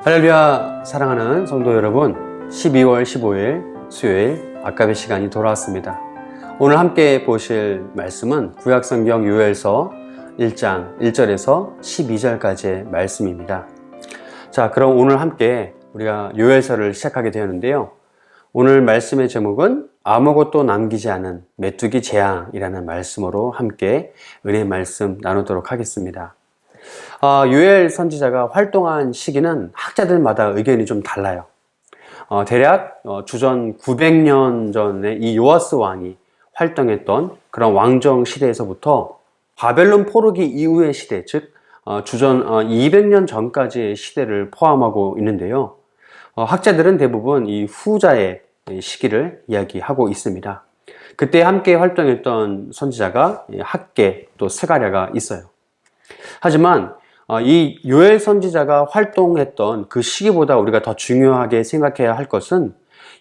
할렐루야, 사랑하는 성도 여러분, 12월 15일 수요일 아까의 시간이 돌아왔습니다. 오늘 함께 보실 말씀은 구약성경 요엘서 1장 1절에서 12절까지의 말씀입니다. 자, 그럼 오늘 함께 우리가 요엘서를 시작하게 되었는데요. 오늘 말씀의 제목은 아무것도 남기지 않은 메뚜기 재앙이라는 말씀으로 함께 은혜의 말씀 나누도록 하겠습니다. 요엘 선지자가 활동한 시기는 학자들마다 의견이 좀 달라요. 대략 주전 900년 전에 이 요아스 왕이 활동했던 그런 왕정 시대에서부터 바벨론 포로기 이후의 시대, 즉 주전 200년 전까지의 시대를 포함하고 있는데요. 학자들은 대부분 이 후자의 시기를 이야기하고 있습니다. 그때 함께 활동했던 선지자가 학개 또 스가랴가 있어요. 하지만 이 요엘 선지자가 활동했던 그 시기보다 우리가 더 중요하게 생각해야 할 것은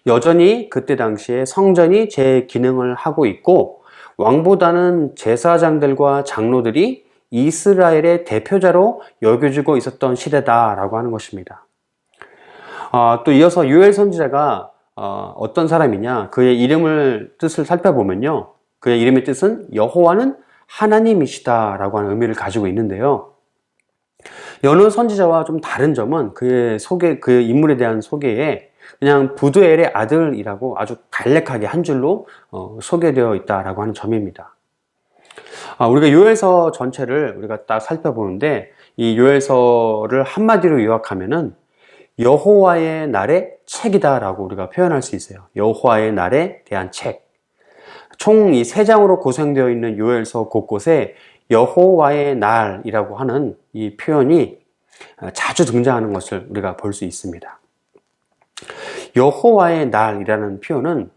여전히 그때 당시에 성전이 제 기능을 하고 있고 왕보다는 제사장들과 장로들이 이스라엘의 대표자로 여겨지고 있었던 시대다라고 하는 것입니다. 또 이어서 요엘 선지자가 어떤 사람이냐, 그의 뜻을 살펴보면요, 그의 이름의 뜻은 여호와는 하나님이시다라고 하는 의미를 가지고 있는데요. 여느 선지자와 좀 다른 점은 그 인물에 대한 소개에 그냥 부두엘의 아들이라고 아주 간략하게 한 줄로 소개되어 있다라고 하는 점입니다. 우리가 요엘서 전체를 우리가 딱 살펴보는데 이 요엘서를 한마디로 요약하면은 여호와의 날의 책이다라고 우리가 표현할 수 있어요. 여호와의 날에 대한 책. 총 이 3장으로 구성되어 있는 요엘서 곳곳에 여호와의 날이라고 하는 이 표현이 자주 등장하는 것을 우리가 볼 수 있습니다. 여호와의 날이라는 표현은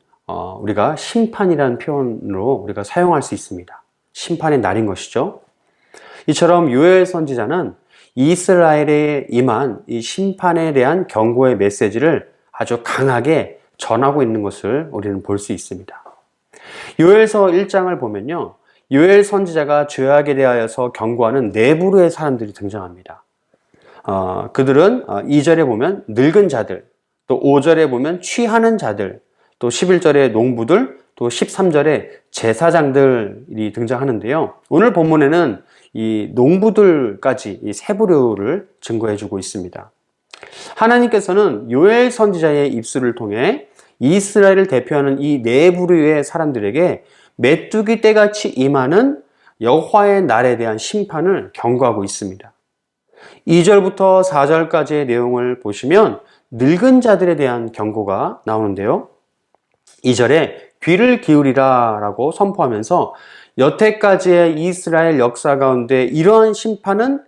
우리가 심판이라는 표현으로 우리가 사용할 수 있습니다. 심판의 날인 것이죠. 이처럼 요엘 선지자는 이스라엘에 임한 이 심판에 대한 경고의 메시지를 아주 강하게 전하고 있는 것을 우리는 볼 수 있습니다. 요엘서 1장을 보면요, 요엘 선지자가 죄악에 대하여서 경고하는 4부류의 사람들이 등장합니다. 그들은 2절에 보면 늙은 자들, 또 5절에 보면 취하는 자들, 또 11절에 농부들, 또 13절에 제사장들이 등장하는데요. 오늘 본문에는 이 농부들까지 이 3부류를 증거해주고 있습니다. 하나님께서는 요엘 선지자의 입술을 통해 이스라엘을 대표하는 이 4부류의 사람들에게 메뚜기 떼같이 임하는 여호와의 날에 대한 심판을 경고하고 있습니다. 2절부터 4절까지의 내용을 보시면 늙은 자들에 대한 경고가 나오는데요. 2절에 귀를 기울이라 라고 선포하면서 여태까지의 이스라엘 역사 가운데 이러한 심판은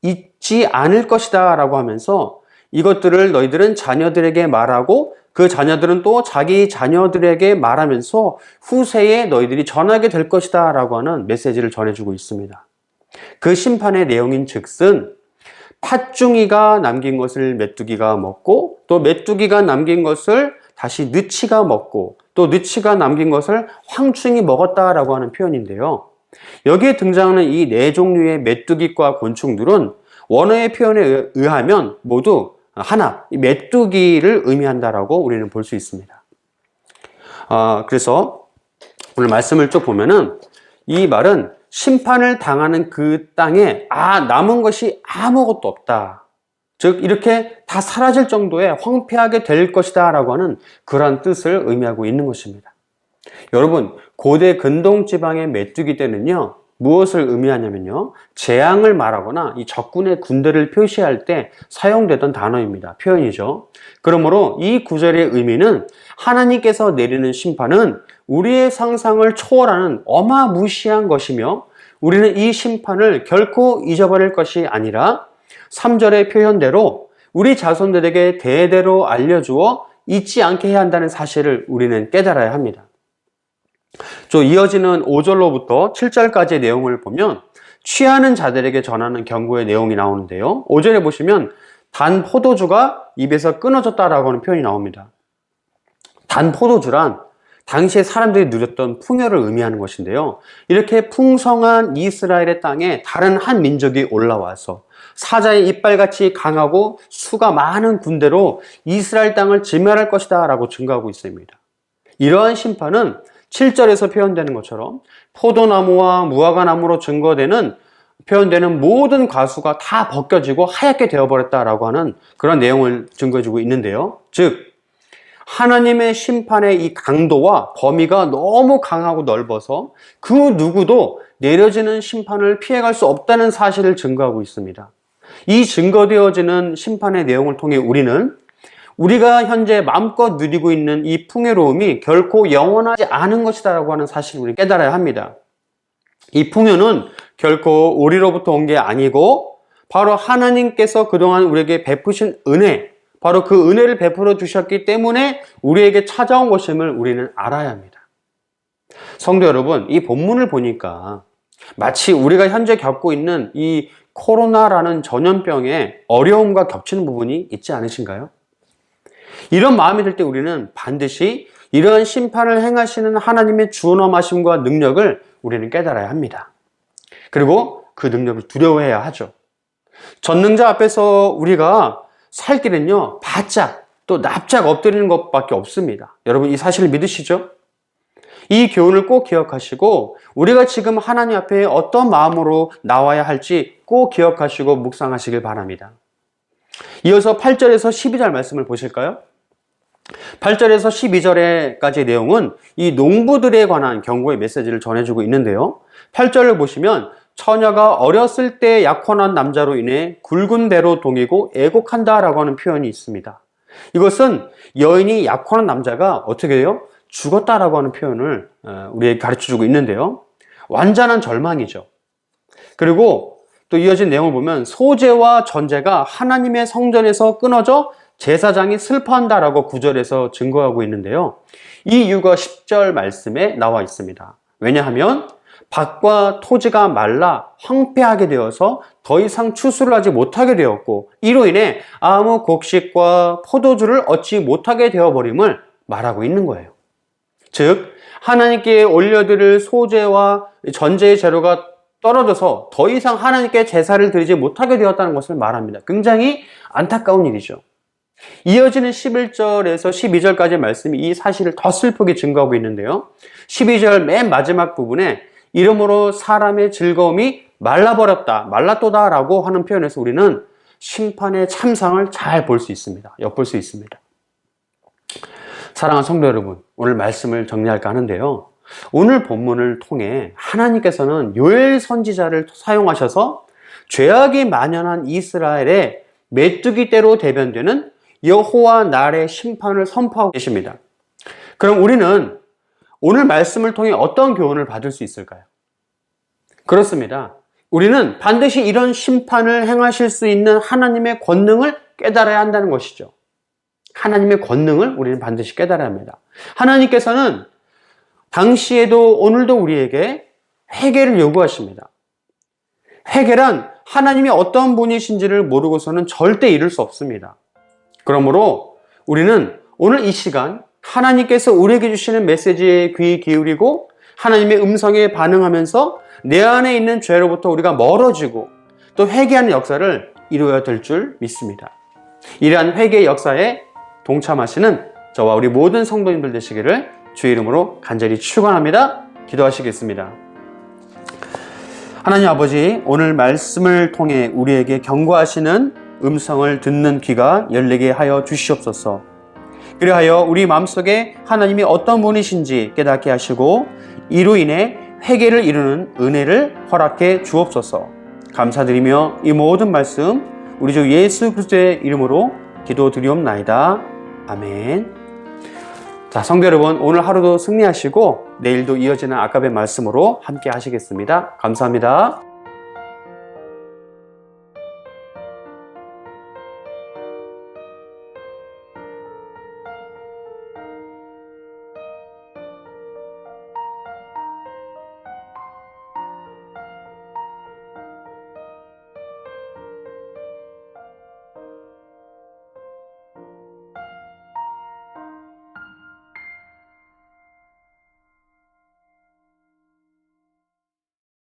있지 않을 것이다 라고 하면서 이것들을 너희들은 자녀들에게 말하고 그 자녀들은 또 자기 자녀들에게 말하면서 후세에 너희들이 전하게 될 것이다 라고 하는 메시지를 전해주고 있습니다. 그 심판의 내용인 즉슨 팥중이가 남긴 것을 메뚜기가 먹고 또 메뚜기가 남긴 것을 다시 느치가 먹고 또 느치가 남긴 것을 황충이 먹었다라고 하는 표현인데요. 여기에 등장하는 이 4종류의 메뚜기과 곤충들은 원어의 표현에 의하면 모두 하나, 메뚜기를 의미한다라고 우리는 볼 수 있습니다. 그래서 오늘 말씀을 쭉 보면은 이 말은 심판을 당하는 그 땅에 남은 것이 아무것도 없다. 즉 이렇게 다 사라질 정도의 황폐하게 될 것이다 라고 하는 그러한 뜻을 의미하고 있는 것입니다. 여러분, 고대 근동지방의 메뚜기 떼는요, 무엇을 의미하냐면요, 재앙을 말하거나 이 적군의 군대를 표시할 때 사용되던 단어입니다. 표현이죠. 그러므로 이 구절의 의미는 하나님께서 내리는 심판은 우리의 상상을 초월하는 어마무시한 것이며 우리는 이 심판을 결코 잊어버릴 것이 아니라 3절의 표현대로 우리 자손들에게 대대로 알려주어 잊지 않게 해야 한다는 사실을 우리는 깨달아야 합니다. 이어지는 5절로부터 7절까지의 내용을 보면 취하는 자들에게 전하는 경고의 내용이 나오는데요. 5절에 보시면 단 포도주가 입에서 끊어졌다라고 하는 표현이 나옵니다. 단 포도주란 당시에 사람들이 누렸던 풍요를 의미하는 것인데요. 이렇게 풍성한 이스라엘의 땅에 다른 한 민족이 올라와서 사자의 이빨같이 강하고 수가 많은 군대로 이스라엘 땅을 지멸할 것이다 라고 증거하고 있습니다. 이러한 심판은 7절에서 표현되는 것처럼 포도나무와 무화과나무로 표현되는 모든 과수가 다 벗겨지고 하얗게 되어버렸다라고 하는 그런 내용을 증거해주고 있는데요. 즉 하나님의 심판의 이 강도와 범위가 너무 강하고 넓어서 그 누구도 내려지는 심판을 피해갈 수 없다는 사실을 증거하고 있습니다. 이 증거되어지는 심판의 내용을 통해 우리가 현재 마음껏 누리고 있는 이 풍요로움이 결코 영원하지 않은 것이다라고 하는 사실을 우리 깨달아야 합니다. 이 풍요는 결코 우리로부터 온 게 아니고 바로 하나님께서 그동안 우리에게 베푸신 은혜, 바로 그 은혜를 베풀어 주셨기 때문에 우리에게 찾아온 것임을 우리는 알아야 합니다. 성도 여러분, 이 본문을 보니까 마치 우리가 현재 겪고 있는 이 코로나라는 전염병의 어려움과 겹치는 부분이 있지 않으신가요? 이런 마음이 들 때 우리는 반드시 이러한 심판을 행하시는 하나님의 준엄하심과 능력을 우리는 깨달아야 합니다. 그리고 그 능력을 두려워해야 하죠. 전능자 앞에서 우리가 살 길은요, 바짝 또 납작 엎드리는 것밖에 없습니다. 여러분 이 사실을 믿으시죠? 이 교훈을 꼭 기억하시고 우리가 지금 하나님 앞에 어떤 마음으로 나와야 할지 꼭 기억하시고 묵상하시길 바랍니다. 이어서 8절에서 12절 말씀을 보실까요? 8절에서 12절까지의 내용은 이 농부들에 관한 경고의 메시지를 전해주고 있는데요. 8절을 보시면 처녀가 어렸을 때 약혼한 남자로 인해 굵은 배로 동이고 애곡한다라고 하는 표현이 있습니다. 이것은 여인이 약혼한 남자가 어떻게 해요? 죽었다라고 하는 표현을 우리에게 가르쳐주고 있는데요. 완전한 절망이죠. 그리고 또 이어진 내용을 보면 소재와 전제가 하나님의 성전에서 끊어져 제사장이 슬퍼한다라고 9절에서 증거하고 있는데요. 이 이유가 10절 말씀에 나와 있습니다. 왜냐하면 밭과 토지가 말라 황폐하게 되어서 더 이상 추수를 하지 못하게 되었고 이로 인해 아무 곡식과 포도주를 얻지 못하게 되어버림을 말하고 있는 거예요. 즉 하나님께 올려드릴 소재와 전제의 재료가 떨어져서 더 이상 하나님께 제사를 드리지 못하게 되었다는 것을 말합니다. 굉장히 안타까운 일이죠. 이어지는 11절에서 12절까지의 말씀이 이 사실을 더 슬프게 증거하고 있는데요. 12절 맨 마지막 부분에 이러므로 사람의 즐거움이 말라버렸다, 말랐도다 라고 하는 표현에서 우리는 심판의 참상을 잘 볼 수 있습니다. 엿볼 수 있습니다. 사랑하는 성도 여러분, 오늘 말씀을 정리할까 하는데요. 오늘 본문을 통해 하나님께서는 요엘 선지자를 사용하셔서 죄악이 만연한 이스라엘의 메뚜기 떼로 대변되는 여호와 날의 심판을 선포하고 계십니다. 그럼 우리는 오늘 말씀을 통해 어떤 교훈을 받을 수 있을까요? 그렇습니다. 우리는 반드시 이런 심판을 행하실 수 있는 하나님의 권능을 깨달아야 한다는 것이죠. 하나님의 권능을 우리는 반드시 깨달아야 합니다. 하나님께서는 당시에도 오늘도 우리에게 회개를 요구하십니다. 회개란 하나님이 어떤 분이신지를 모르고서는 절대 이룰 수 없습니다. 그러므로 우리는 오늘 이 시간 하나님께서 우리에게 주시는 메시지에 귀 기울이고 하나님의 음성에 반응하면서 내 안에 있는 죄로부터 우리가 멀어지고 또 회개하는 역사를 이루어야 될 줄 믿습니다. 이러한 회개의 역사에 동참하시는 저와 우리 모든 성도님들 되시기를 주의 이름으로 간절히 축원합니다. 기도하시겠습니다. 하나님 아버지, 오늘 말씀을 통해 우리에게 경고하시는 음성을 듣는 귀가 열리게 하여 주시옵소서. 그리하여 우리 마음속에 하나님이 어떤 분이신지 깨닫게 하시고 이로 인해 회개를 이루는 은혜를 허락해 주옵소서. 감사드리며 이 모든 말씀 우리 주 예수 그리스도의 이름으로 기도드리옵나이다. 아멘. 자, 성도 여러분, 오늘 하루도 승리하시고 내일도 이어지는 아까의 말씀으로 함께 하시겠습니다. 감사합니다.